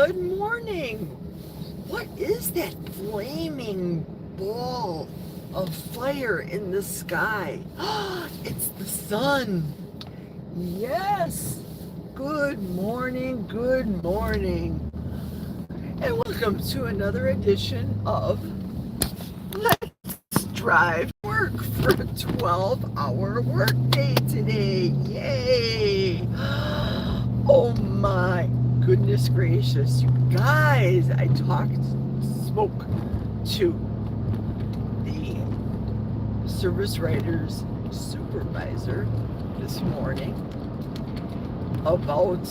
Good morning. What is that flaming ball of fire in the sky? It's the sun. Yes. Good morning. Good morning. And welcome to another edition of Let's Drive Work for a 12-hour workday today. Yay. Oh my goodness gracious, you guys, I spoke to the service writers supervisor this morning about,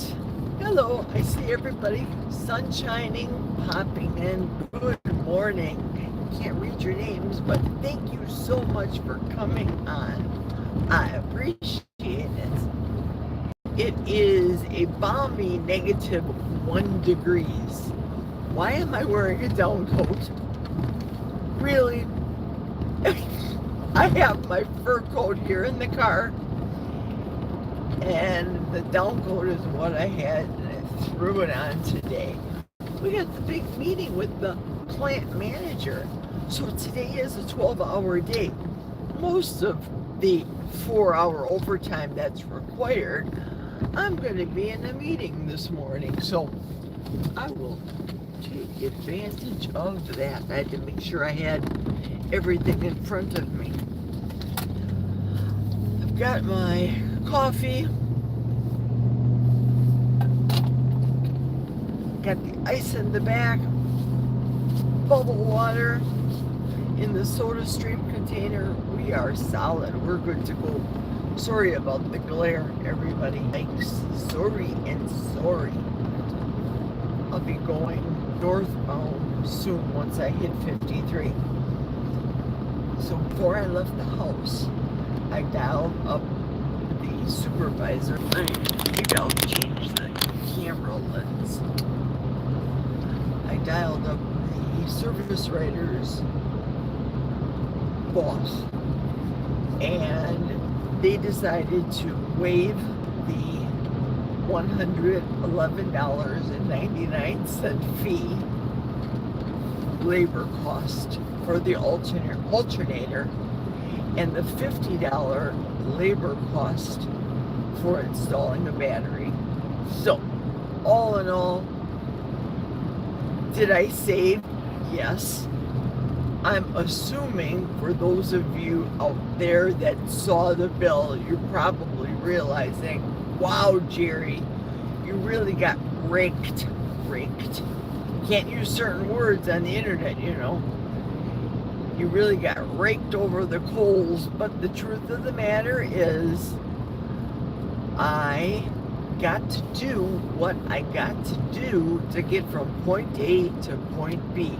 hello, I see everybody, sun shining, popping in, good morning. Can't read your names, but thank you so much for coming on. I appreciate it. It is a balmy -1 degrees. Why am I wearing a down coat? Really? I have my fur coat here in the car, and the down coat is what I had, and I threw it on today. We got the big meeting with the plant manager. So today is a 12-hour day. Most of the 4-hour overtime that's required, I'm going to be in a meeting this morning, so I will take advantage of that. I had to make sure I had everything in front of me. I've got my coffee, got the ice in the back, bubble water in the soda stream container. We are solid. We're good to go. Sorry about the glare, everybody. Thanks. Sorry and sorry. I'll be going northbound soon once I hit 53. So before I left the house, I dialed up the supervisor. Maybe I'll change the camera lens. I dialed up the service writer's boss, and they decided to waive the $111.99 fee labor cost for the alternator and the $50 labor cost for installing a battery. So, all in all, did I save? Yes. I'm assuming for those of you out there that saw the bill, you're probably realizing, wow, Jerry, you really got raked. Can't use certain words on the internet, you know. You really got raked over the coals, but the truth of the matter is, I got to do what I got to do to get from point A to point B.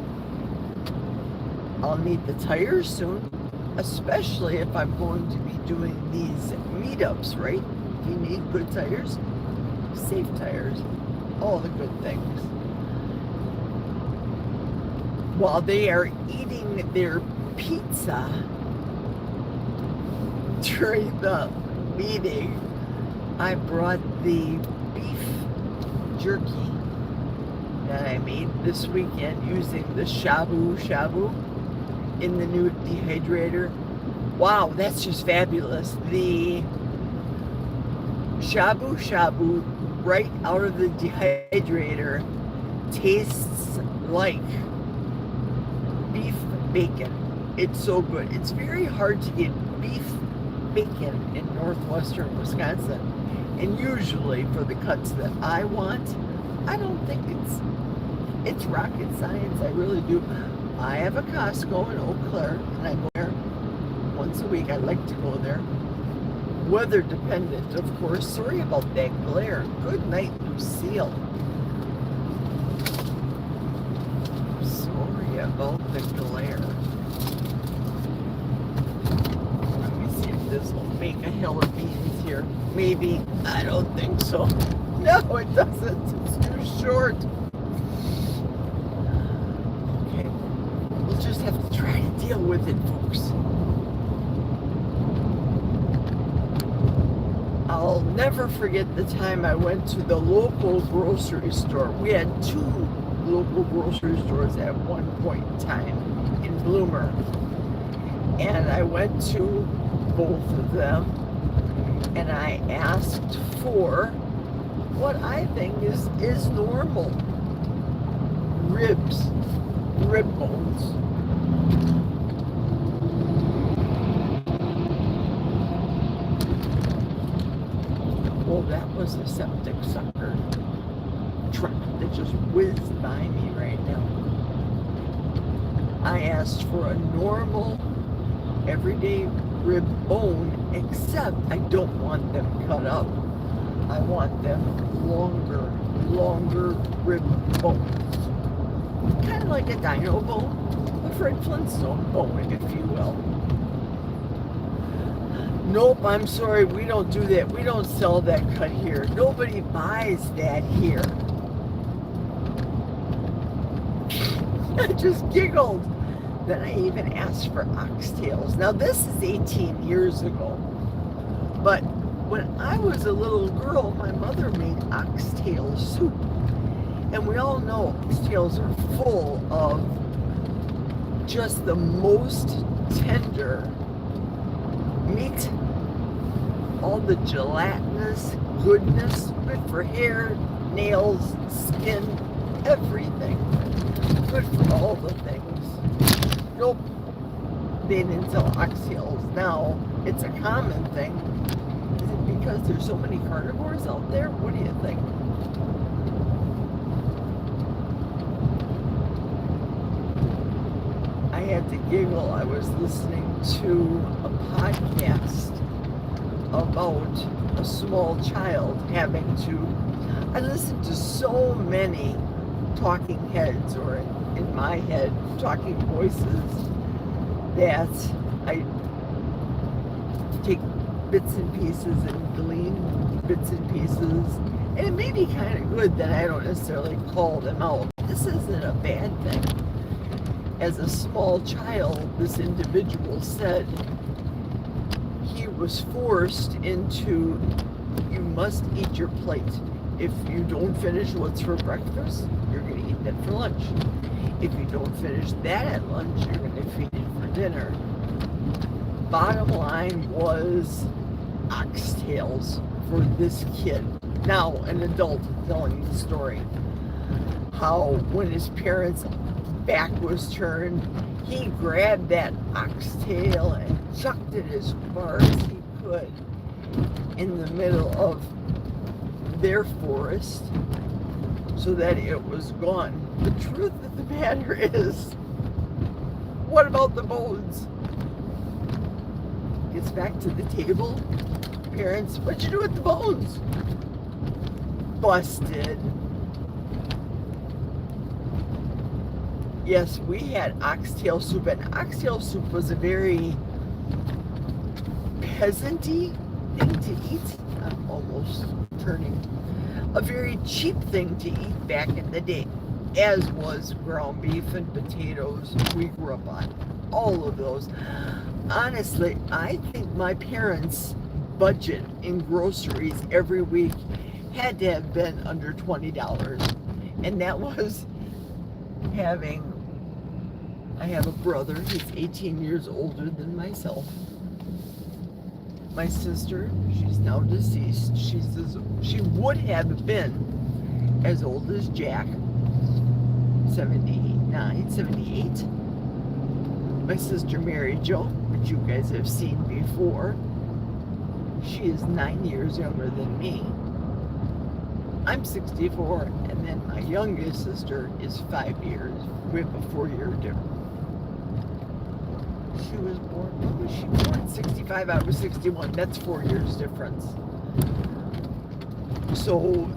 I'll need the tires soon, especially if I'm going to be doing these meetups, right? You need good tires, safe tires, all the good things. While they are eating their pizza during the meeting, I brought the beef jerky that I made this weekend using the shabu shabu in the new dehydrator. Wow, that's just fabulous. The shabu shabu right out of the dehydrator tastes like beef bacon. It's so good. It's very hard to get beef bacon in northwestern Wisconsin, and usually for the cuts that I want, I don't think it's rocket science. I really do. I have a Costco in Eau Claire, and I go there once a week. I like to go there. Weather dependent, of course. Sorry about that glare. Good night, Lucille. Sorry about the glare. Let me see if this will make a hill of beans here. Maybe. I don't think so. No, it doesn't. It's too short. Just have to try to deal with it, folks. I'll never forget the time I went to the local grocery store. We had two local grocery stores at one point in time in Bloomer. And I went to both of them and I asked for what I think is normal. Rib bones. Well, that was a septic sucker truck that just whizzed by me right now. I asked for a normal, everyday rib bone, except I don't want them cut up. I want them longer rib bones. Kind of like a dino bone, a Fred Flintstone bone, if you will. Nope, I'm sorry, we don't do that. We don't sell that cut here. Nobody buys that here. I just giggled. Then I even asked for oxtails. Now this is 18 years ago. But when I was a little girl, my mother made oxtail soup. And we all know oxtails are full of just the most tender meat, all the gelatinous goodness, good for hair, nails, skin, everything. Good for all the things. Nope, they didn't sell oxtails. Now, it's a common thing. Is it because there's so many carnivores out there? What do you think? I had to giggle. I was listening to a podcast about a small child having to... I listened to so many talking heads, or in my head, talking voices, that I take bits and pieces and glean bits and pieces. And it may be kind of good that I don't necessarily call them out. This isn't a bad thing. As a small child, this individual said he was forced into, you must eat your plate. If you don't finish what's for breakfast, you're going to eat that for lunch. If you don't finish that at lunch, you're going to feed it for dinner. Bottom line was oxtails for this kid. Now, an adult telling the story. How when his parents' back was turned, he grabbed that oxtail and chucked it as far as he could in the middle of their forest so that it was gone. The truth of the matter is, what about the bones? Gets back to the table. Parents, what'd you do with the bones? Busted. Yes, we had oxtail soup, and oxtail soup was a very peasant-y thing to eat. I'm almost turning. A very cheap thing to eat back in the day, as was ground beef and potatoes. We grew up on all of those. Honestly, I think my parents' budget in groceries every week had to have been under $20. And that was having... I have a brother, he's 18 years older than myself. My sister, she's now deceased. She would have been as old as Jack, 79, 78. My sister Mary Jo, which you guys have seen before, she is 9 years younger than me. I'm 64, and then my youngest sister is 5 years. We have a 4-year difference. She was born, when was she born? 65, I was 61. That's 4 years difference. So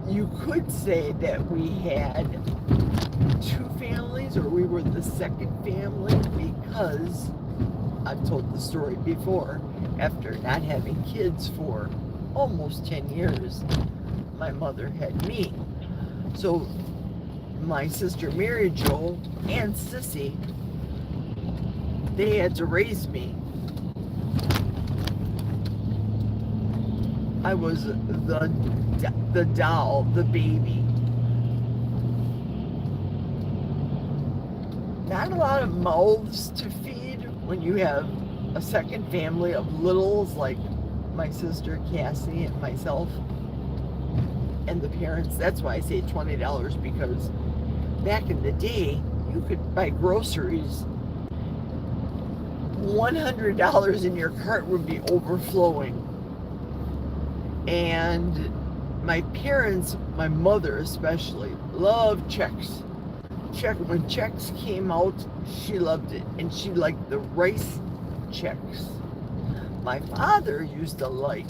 you could say that we had two families, or we were the second family, because I've told the story before. After not having kids for almost 10 years, my mother had me. So my sister Mary Jo and Sissy, they had to raise me. I was the doll, the baby. Not a lot of mouths to feed when you have a second family of littles like my sister Cassie and myself and the parents. That's why I say $20, because back in the day you could buy groceries. $100 in your cart would be overflowing. And my parents, my mother especially, loved checks. When checks came out, she loved it, and she liked the rice checks. My father used to like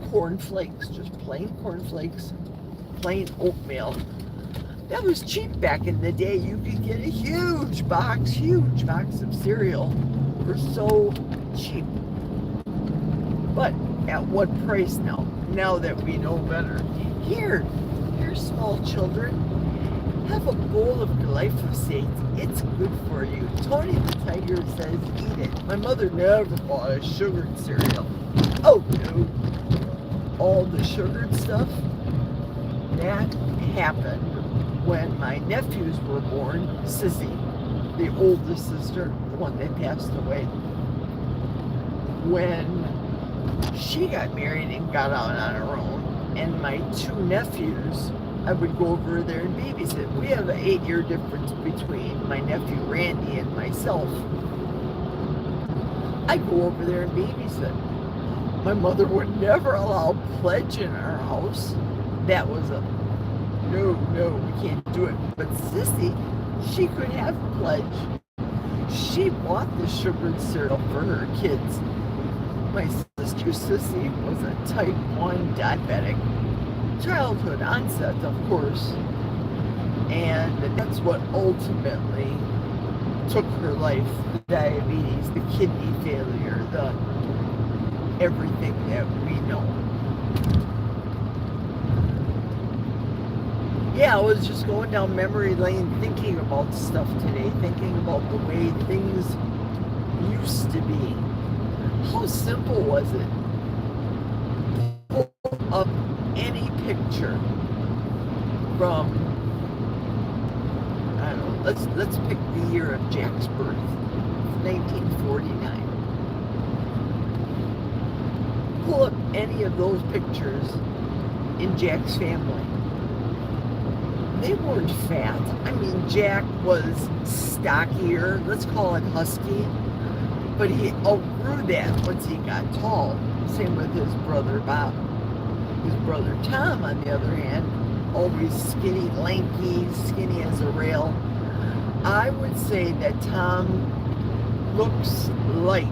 cornflakes, just plain cornflakes, plain oatmeal. That was cheap back in the day. You could get a huge box of cereal for so cheap. But at what price now? Now that we know better. Here, small children, have a bowl of glyphosate. It's good for you. Tony the Tiger says eat it. My mother never bought a sugared cereal. Oh no. All the sugared stuff, that happened when my nephews were born. Sissy, the oldest sister, the one that passed away, when she got married and got out on her own, and my two nephews, I would go over there and babysit. We have an 8-year difference between my nephew Randy and myself. I'd go over there and babysit. My mother would never allow pledge in our house. That was a no, we can't do it. But Sissy, she could have pledge. She bought the sugared cereal for her kids. My sister Sissy was a type 1 diabetic. Childhood onset, of course, and that's what ultimately took her life. The diabetes, the kidney failure, the everything that we know. Yeah, I was just going down memory lane thinking about stuff today, thinking about the way things used to be. How simple was it? Pull up any picture from, I don't know, let's pick the year of Jack's birth, 1949. Pull up any of those pictures in Jack's family. They weren't fat. I mean, Jack was stockier, let's call it husky, but he outgrew that once he got tall. Same with his brother Bob. His brother Tom, on the other hand, always skinny, lanky, skinny as a rail. I would say that Tom looks like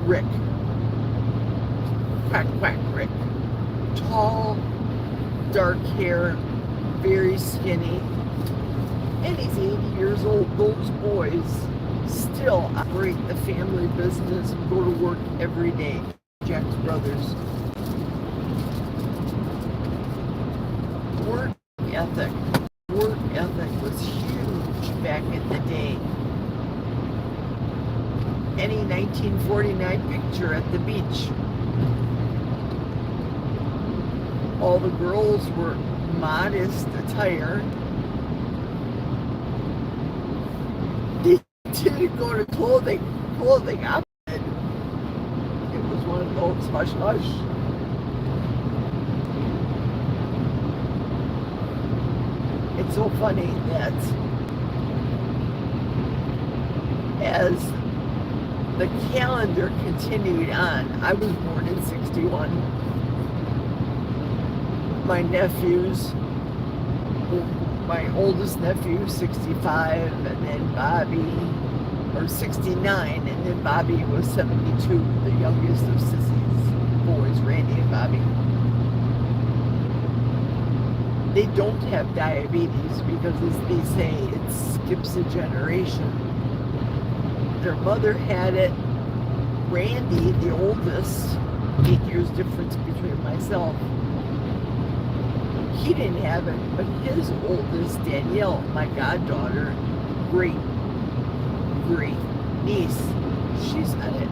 Rick. Quack, quack, Rick. Tall, dark hair, very skinny. And he's 80 years old. Those boys still operate the family business and go to work every day. Jack's brothers. Work ethic was huge back in the day. Any 1949 picture at the beach, all the girls were modest attire. They didn't go to clothing outfit. It was one of those hush hush. It's so funny that as the calendar continued on, I was born in 61. My nephews, my oldest nephew, 65, and then Bobby, or 69, and then Bobby was 72, the youngest of Sissy's boys, Randy and Bobby. They don't have diabetes because, as they say, it skips a generation. Their mother had it. Randy, the oldest, 8 years difference between myself, he didn't have it, but his oldest, Danielle, my goddaughter, great niece, she's had it.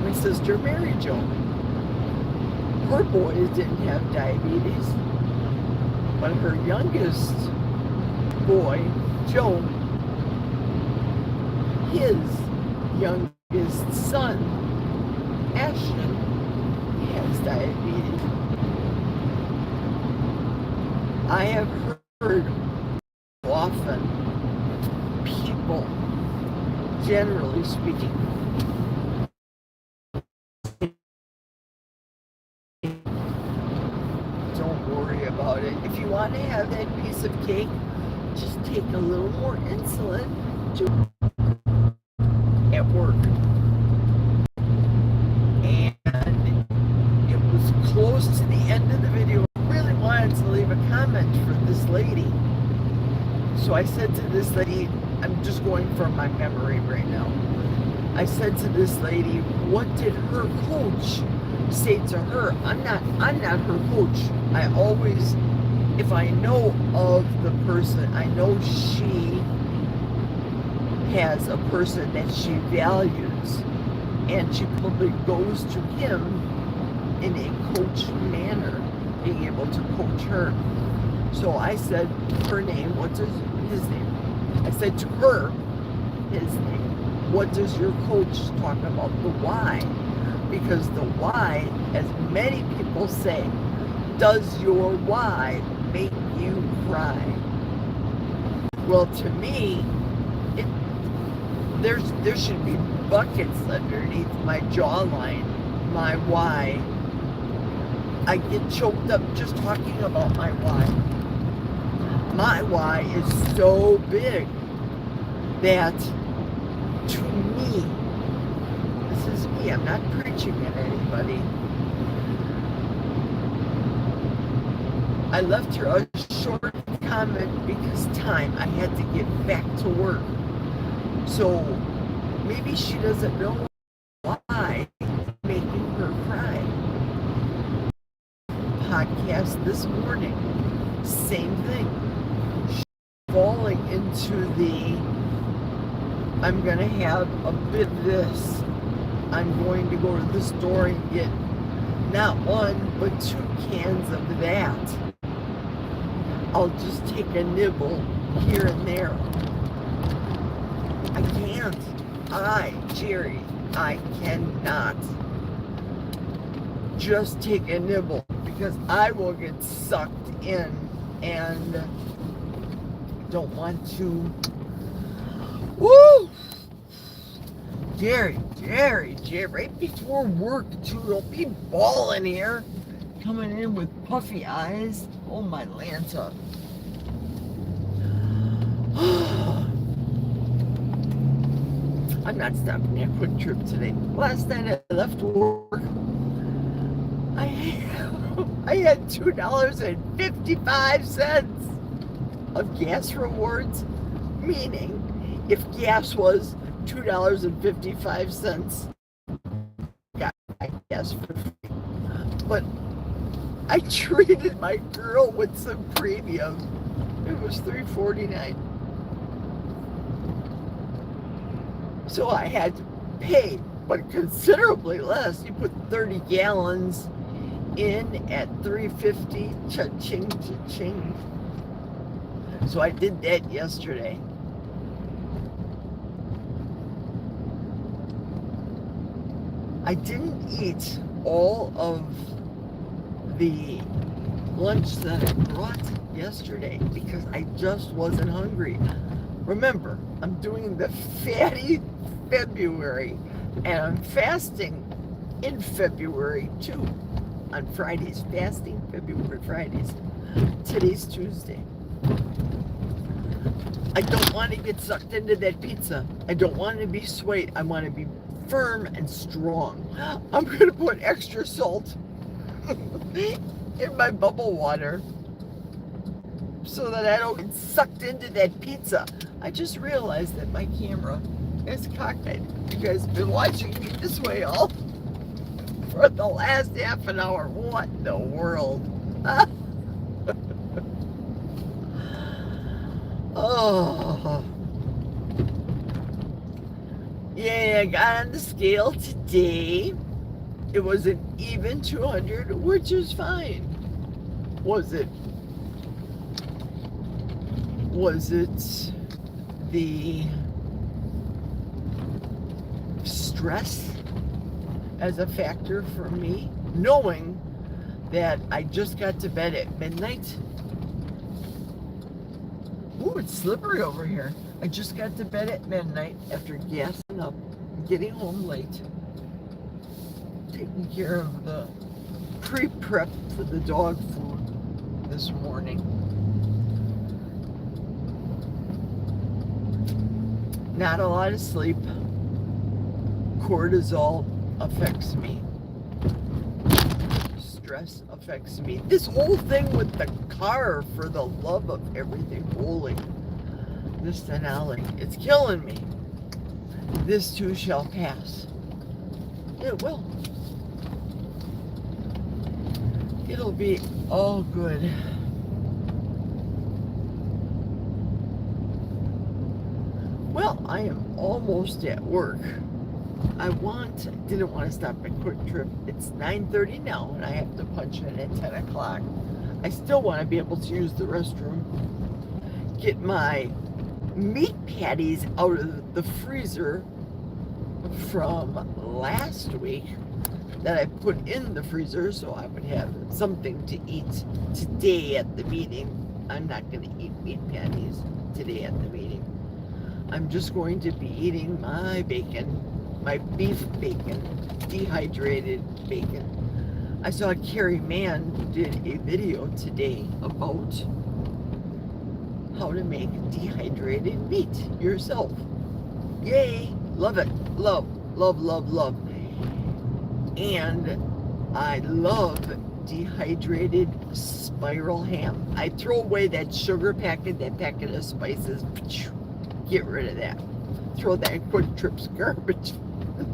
My sister, Mary Jo. her boys didn't have diabetes, but her youngest boy, Joe, his youngest son, Ashton, has diabetes. I have heard often people, generally speaking, don't worry about it. If you want to have that piece of cake, just take a little more insulin at work. And it was close to the end of the video. I really wanted to leave a comment for this lady. So I said to this lady, I'm just going from my memory right now. I said to this lady, what did her coach say to her? I'm not her coach. I always, if I know of the person, I know she has a person that she values, and she probably goes to him in a coach manner, being able to coach her. So I said her name, what does his name? I said to her, his name, what does your coach talk about? The why. Because the why, as many people say, does your why make you cry? Well, to me, there should be buckets underneath my jawline, my why. I get choked up just talking about my why. My why is so big that, to me, this is me, I'm not preaching at anybody. I left her a short comment because time, I had to get back to work. So maybe she doesn't know why making her cry. Podcast this morning, same thing. Falling into the, I'm going to have a bit of this. I'm going to go to the store and get not one, but 2 cans of that. I'll just take a nibble here and there. I can't. Jerry, I cannot just take a nibble because I will get sucked in and don't want to. Woo! Jerry, right before work too. Don't be bawling here. Coming in with puffy eyes. Oh my Lanta. I'm not stopping at Quick Trip today. Last night I left work. I had $2.55 of gas rewards, meaning if gas was $2.55, got gas for free. But I treated my girl with some premium. It was $3.49. So I had to pay, but considerably less. You put 30 gallons in at $3.50, cha-ching, cha-ching. So I did that yesterday. I didn't eat all of the lunch that I brought yesterday because I just wasn't hungry. Remember, I'm doing the fatty February, and I'm fasting in February too. On Fridays, fasting February Fridays. Today's Tuesday. I don't want to get sucked into that pizza. I don't want to be sweet. I want to be firm and strong. I'm going to put extra salt in my bubble water so that I don't get sucked into that pizza. I just realized that my camera is cockeyed. You guys have been watching me this way all for the last half an hour. What in the world? Oh. Yeah, I got on the scale today. It was an even 200, which is fine. Was it the stress as a factor for me, knowing that I just got to bed at midnight? Ooh, it's slippery over here. I just got to bed at midnight after gassing up, getting home late, taking care of the pre-prep for the dog food this morning. Not a lot of sleep. Cortisol affects me. Stress affects me. This whole thing with the car, for the love of everything holy, this Denali, it's killing me. This too shall pass. It will. It'll be all good. Well, I am almost at work. Didn't want to stop at Quick Trip. It's 9:30 now, and I have to punch in at 10 o'clock. I still want to be able to use the restroom. Get my meat patties out of the freezer from last week that I put in the freezer so I would have something to eat today at the meeting. I'm not going to eat meat patties today at the meeting. I'm just going to be eating my bacon, my beef bacon, dehydrated bacon. I saw Carrie Mann did a video today about how to make dehydrated meat yourself. Yay! Love it. Love, love, love, love. And I love dehydrated spiral ham. I throw away that sugar packet, that packet of spices. Get rid of that. Throw that Quick Trip's garbage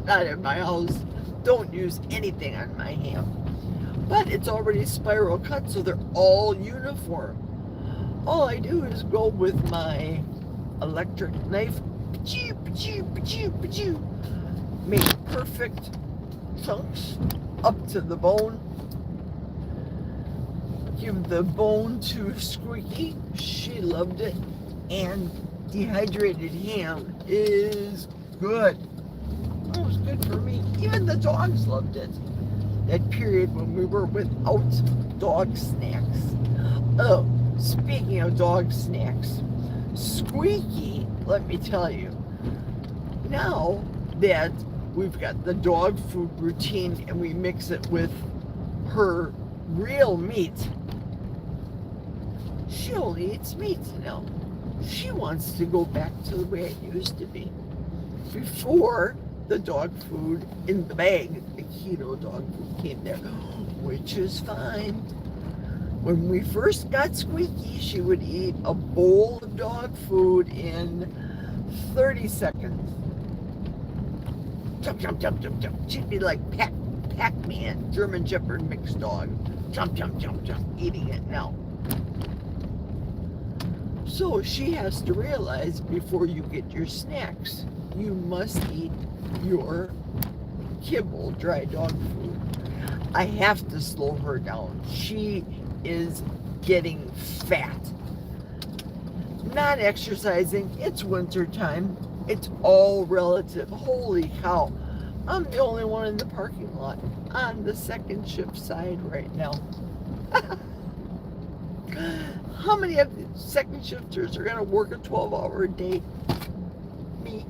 out of my house. Don't use anything on my ham. But it's already spiral cut, so they're all uniform. All I do is go with my electric knife, make perfect chunks up to the bone. Give the bone to Squeaky. She loved it. And dehydrated ham is good. It was good for me. Even the dogs loved it. That period when we were without dog snacks. Oh, speaking of dog snacks, Squeaky, let me tell you, now that we've got the dog food routine and we mix it with her real meat, she only eats meat now. She wants to go back to the way it used to be. Before the dog food in the bag, the keto dog food came there, which is fine. When we first got Squeaky, she would eat a bowl of dog food in 30 seconds. Jump, jump, jump, jump, jump. She'd be like Pac-Man, German Shepherd mixed dog. Jump, jump, jump, jump, eating it now. So she has to realize before you get your snacks, you must eat your kibble, dry dog food. I have to slow her down. She is getting fat. Not exercising. It's winter time. It's all relative. Holy cow. I'm the only one in the parking lot on the second shift side right now. How many of the second shifters are going to work a 12-hour day? Me.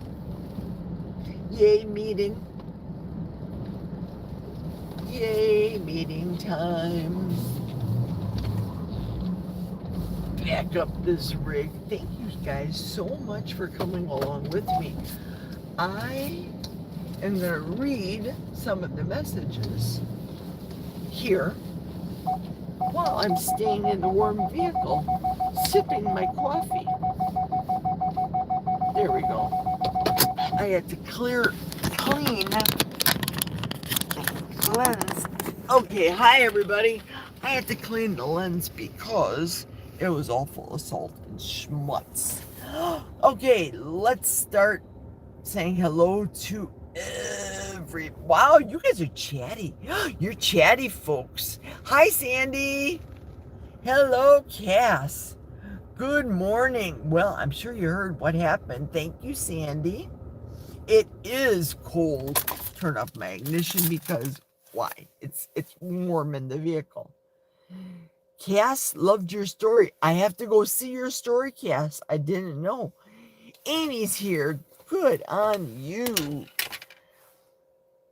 Yay, meeting. Yay, meeting time. Back up this rig. Thank you guys so much for coming along with me. I am going to read some of the messages here while I'm staying in the warm vehicle, sipping my coffee. There we go. I had to clean the lens. Okay, hi everybody. I had to clean the lens because it was all full of salt and schmutz. Okay, let's start saying hello to free. Wow, you guys are chatty. You're chatty folks. Hi, Sandy. Hello, Cass. Good morning. Well, I'm sure you heard what happened. Thank you, Sandy. It is cold. Turn off my ignition because why? It's warm in the vehicle. Cass, loved your story. I have to go see your story, Cass. I didn't know. Amy's here. Good on you.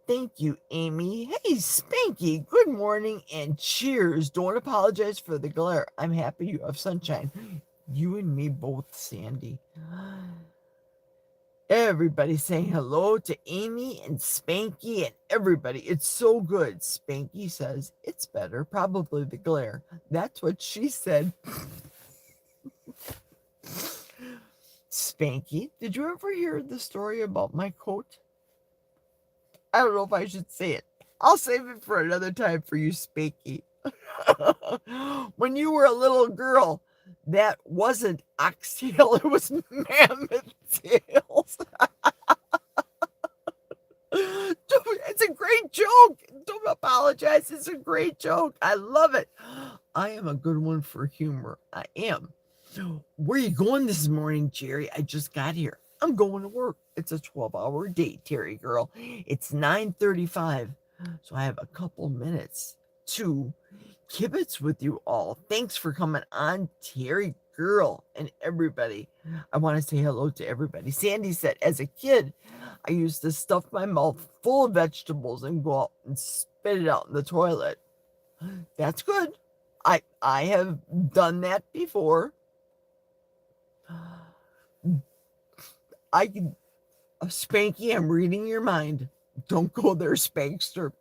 Thank you, Amy. Hey, Spanky, good morning and cheers. Don't apologize for the glare. I'm happy you have sunshine. You and me both, Sandy. Everybody saying hello to Amy and Spanky and everybody. It's so good. Spanky says, it's better. Probably the glare. That's what she said. Spanky, did you ever hear the story about my coat? I don't know if I should say it. I'll save it for another time for you, Spanky. When you were a little girl, that wasn't oxtail, it was mammoth tails. It's a great joke. Don't apologize. It's a great joke. I love it. I am a good one for humor. I am. Where are you going this morning, Jerry? I just got here. I'm going to work. It's a 12-hour day, Terry girl. It's 9:35, so I have a couple minutes to kibitz with you all. Thanks for coming on, Terry girl, and everybody. I want to say hello to everybody. Sandy said, as a kid, I used to stuff my mouth full of vegetables and go out and spit it out in the toilet. That's good. I have done that before. I can, Spanky, I'm reading your mind. Don't go there, Spankster.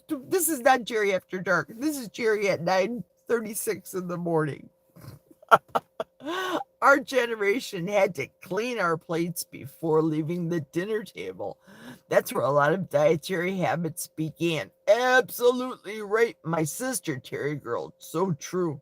This is not Jerry After Dark. This is Jerry at 9:36 in the morning. Our generation had to clean our plates before leaving the dinner table. That's where a lot of dietary habits began. Absolutely right, my sister, Terry girl. So true.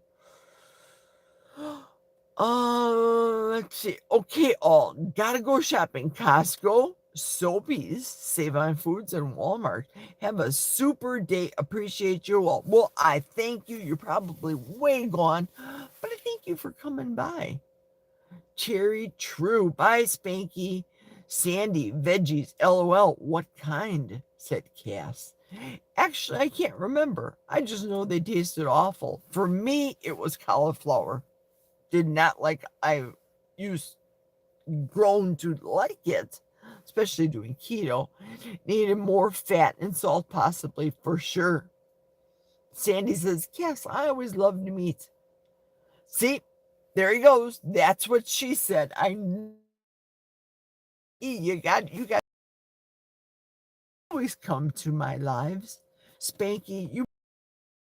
Let's see. Okay, all gotta go shopping. Costco, Sobeys, Save on Foods, and Walmart. Have a super day. Appreciate you all. Well, I thank you. You're probably way gone, but I thank you for coming by. Cherry True. Bye, Spanky. Sandy, veggies, LOL. What kind? Said Cass. Actually, I can't remember. I just know they tasted awful. For me, it was cauliflower. Did not like I used grown to like it, especially doing keto. Needed more fat and salt, possibly, for sure. Sandy says, yes, I always loved meat. See, there he goes. That's what she said. You got always come to my lives. Spanky, you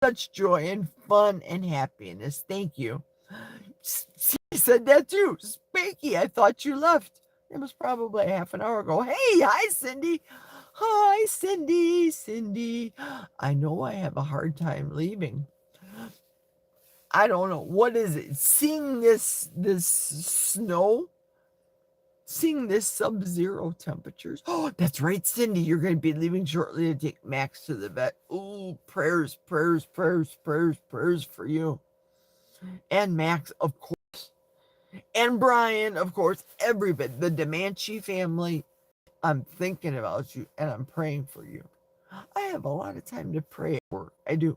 such joy and fun and happiness. Thank you. She said that too. Spanky, I thought you left. It was probably half an hour ago. Hey, hi, Cindy. Hi, Cindy. Cindy. I know I have a hard time leaving. I don't know. What is it? Seeing this snow? Seeing this sub-zero temperatures? Oh, that's right, Cindy. You're going to be leaving shortly to take Max to the vet. Oh, prayers, prayers, prayers, prayers, prayers for you. And Max, of course. And Brian, of course. Everybody. The Demanchi family. I'm thinking about you and I'm praying for you. I have a lot of time to pray at work. I do.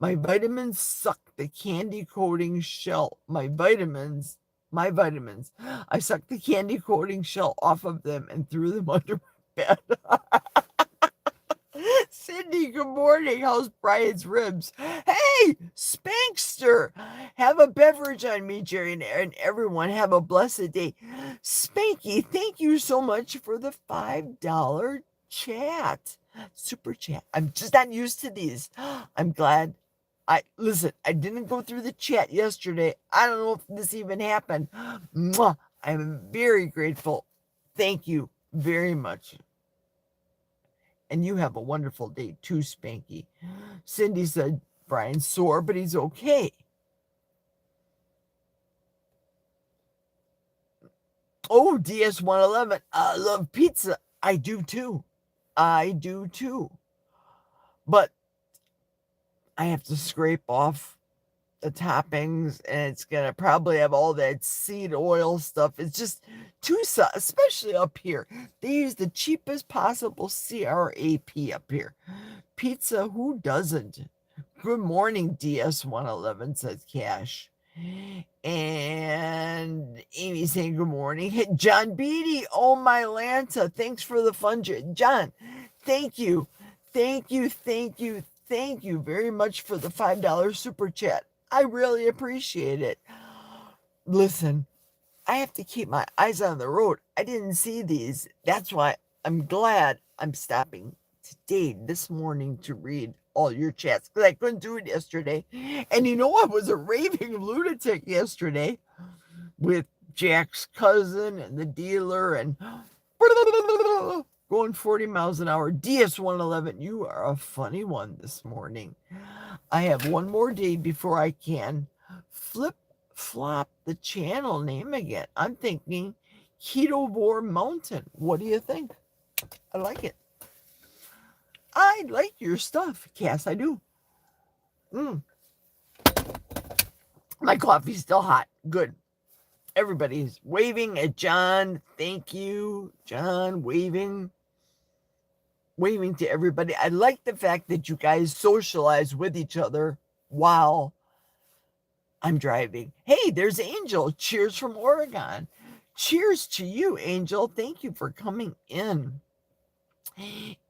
My vitamins suck the candy coating shell. My vitamins. I sucked the candy coating shell off of them and threw them under my bed. Cindy, good morning. How's Brian's ribs? Hey, Spankster, have a beverage on me, Jerry, and everyone. Have a blessed day. Spanky, thank you so much for the $5 chat. Super chat. I'm just not used to these. I'm glad. Listen, I didn't go through the chat yesterday. I don't know if this even happened. Mwah. I'm very grateful. Thank you very much. And you have a wonderful day too, Spanky. Cindy said Brian's sore, but he's okay. Oh, DS111. I love pizza. I do too. I do too. But I have to scrape off the toppings, and it's gonna probably have all that seed oil stuff. It's just too, especially up here. They use the cheapest possible CRAP up here. Pizza, who doesn't? Good morning, DS111, says Cash. And Amy saying good morning. Hey, John Beatty, oh my Lanta, thanks for the fun. John, thank you. Thank you very much for the $5 super chat. I really appreciate it. Listen, I have to keep my eyes on the road. I didn't see these. That's why I'm glad I'm stopping today, this morning, to read all your chats, because I couldn't do it yesterday. And I was a raving lunatic yesterday with Jack's cousin and the dealer and going 40 miles an hour. DS111, you are a funny one this morning. I have one more day before I can flop the channel name again. I'm thinking Ketovore Mountain. What do you think? I like it. I like your stuff, Cass. I do. My coffee's still hot. Good. Everybody's waving at John. Thank you, John. Waving to everybody. I like the fact that you guys socialize with each other while I'm driving. Hey, there's Angel. Cheers from Oregon. Cheers to you, Angel. Thank you for coming in.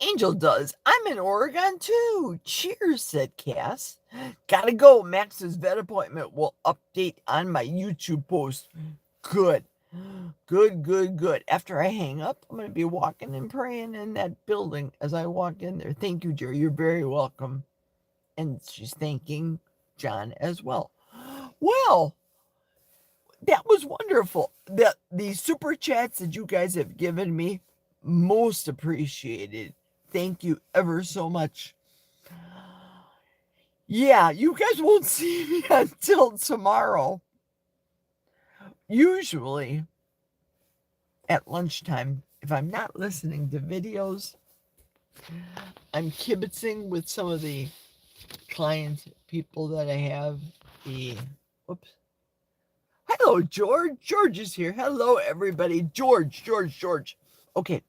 Angel does. I'm in Oregon too. Cheers, said Cass. Gotta go. Max's vet appointment will update on my YouTube post. Good. After I hang up, I'm going to be walking and praying in that building as I walk in there. Thank you, Jerry. You're very welcome. And she's thanking John as well. Well, that was wonderful. The super chats that you guys have given me, most appreciated. Thank you ever so much. Yeah, you guys won't see me until tomorrow. Usually at lunchtime, if I'm not listening to videos, I'm kibitzing with some of the client people that I have. Hello, George. George is here. Hello, everybody. George. Okay.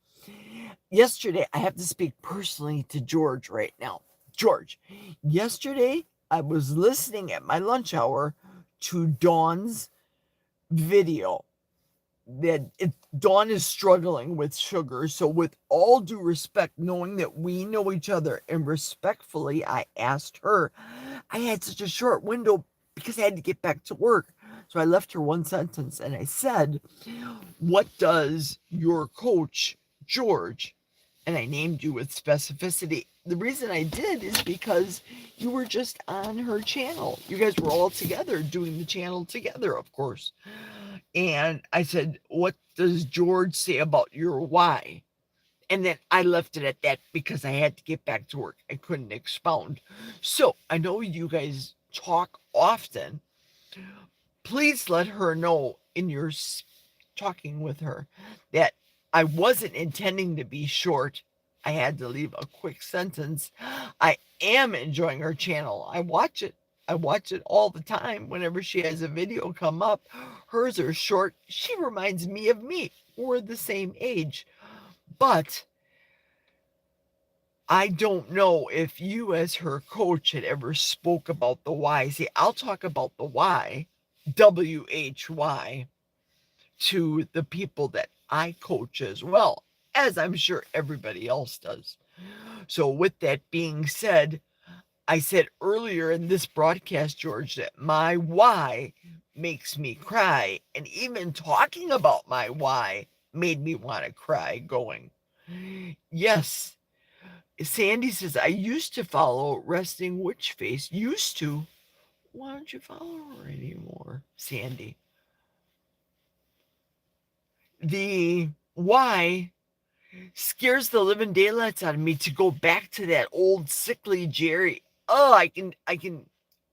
Yesterday, I have to speak personally to George right now. George, yesterday, I was listening at my lunch hour to Dawn's video. Dawn is struggling with sugar. So with all due respect, knowing that we know each other, and respectfully, I asked her. I had such a short window because I had to get back to work. So I left her one sentence and I said, what does your coach, George, and I named you with specificity. The reason I did is because you were just on her channel. You guys were all together doing the channel together, of course. And I said, what does George say about your why? And then I left it at that because I had to get back to work. I couldn't expound. So I know you guys talk often. Please let her know in your talking with her that I wasn't intending to be short. I had to leave a quick sentence. I am enjoying her channel. I watch it all the time whenever she has a video come up. Hers are short. She reminds me of me. We're the same age. But I don't know if you as her coach had ever spoke about the why. See, I'll talk about the why, WHY, to the people that I coach as well, as I'm sure everybody else does. So with that being said, I said earlier in this broadcast, George, that my why makes me cry. And even talking about my why made me want to cry going, yes. Sandy says, I used to follow Resting Witch Face. Used to? Why don't you follow her anymore, Sandy? The why scares the living daylights out of me to go back to that old sickly Jerry. Oh, I can,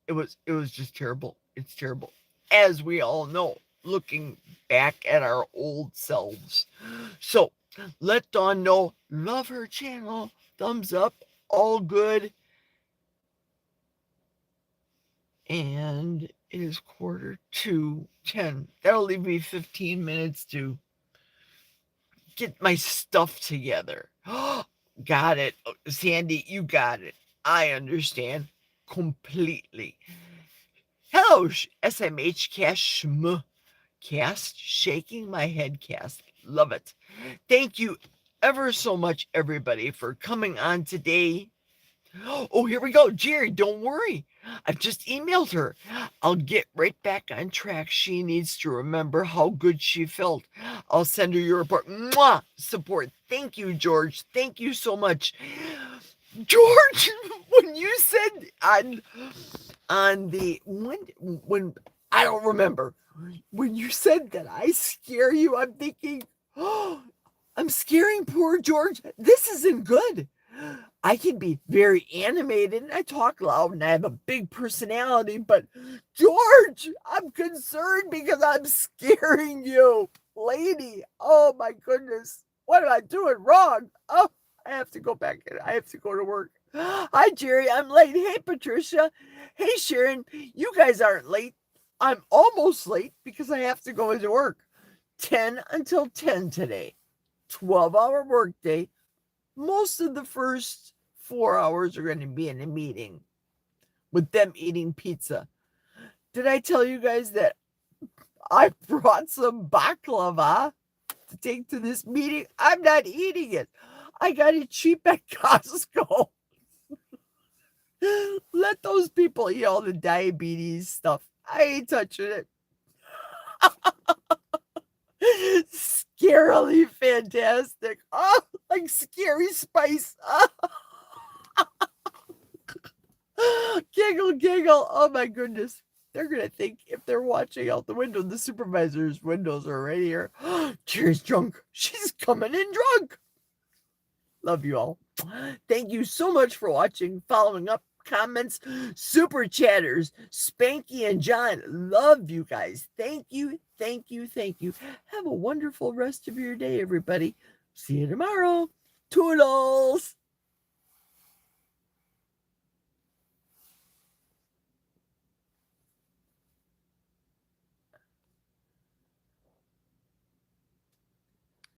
it was just terrible. It's terrible. As we all know, looking back at our old selves. So Let Dawn know. Love her channel. Thumbs up. All good. And it is 10:15. That'll leave me 15 minutes to get my stuff together. Got it. Sandy, you got it. I understand completely. Hello, SMH cast, shaking my head cast. Love it. Thank you ever so much, everybody, for coming on today. Oh, here we go. Jerry, don't worry. I've just emailed her. I'll get right back on track. She needs to remember how good she felt. I'll send her your report. Mwah! Support. Thank you, George. Thank you so much. George, when you said on the when I don't remember when you said that I scare you, I'm thinking, oh, I'm scaring poor George. This isn't good. I can be very animated and I talk loud and I have a big personality, but George, I'm concerned because I'm scaring you, lady. Oh my goodness. What am I doing wrong? Oh, I have to go back and I have to go to work. Hi, Jerry. I'm late. Hey, Patricia. Hey, Sharon. You guys aren't late. I'm almost late because I have to go into work. 10 until 10 today. 12-hour workday. Most of the first 4 hours are going to be in a meeting with them eating pizza. Did I tell you guys that I brought some baklava to take to this meeting? I'm not eating it. I got it cheap at Costco. Let those people eat all the diabetes stuff. I ain't touching it. Scarily fantastic. Oh, like scary spice. Giggle, giggle. Oh my goodness. They're going to think if they're watching out the window, the supervisor's windows are right here. Jerry's drunk. She's coming in drunk. Love you all. Thank you so much for watching, following up, comments, super chatters, Spanky and John. Love you guys. Thank you, thank you, thank you. Have a wonderful rest of your day, everybody. See you tomorrow. Toodles.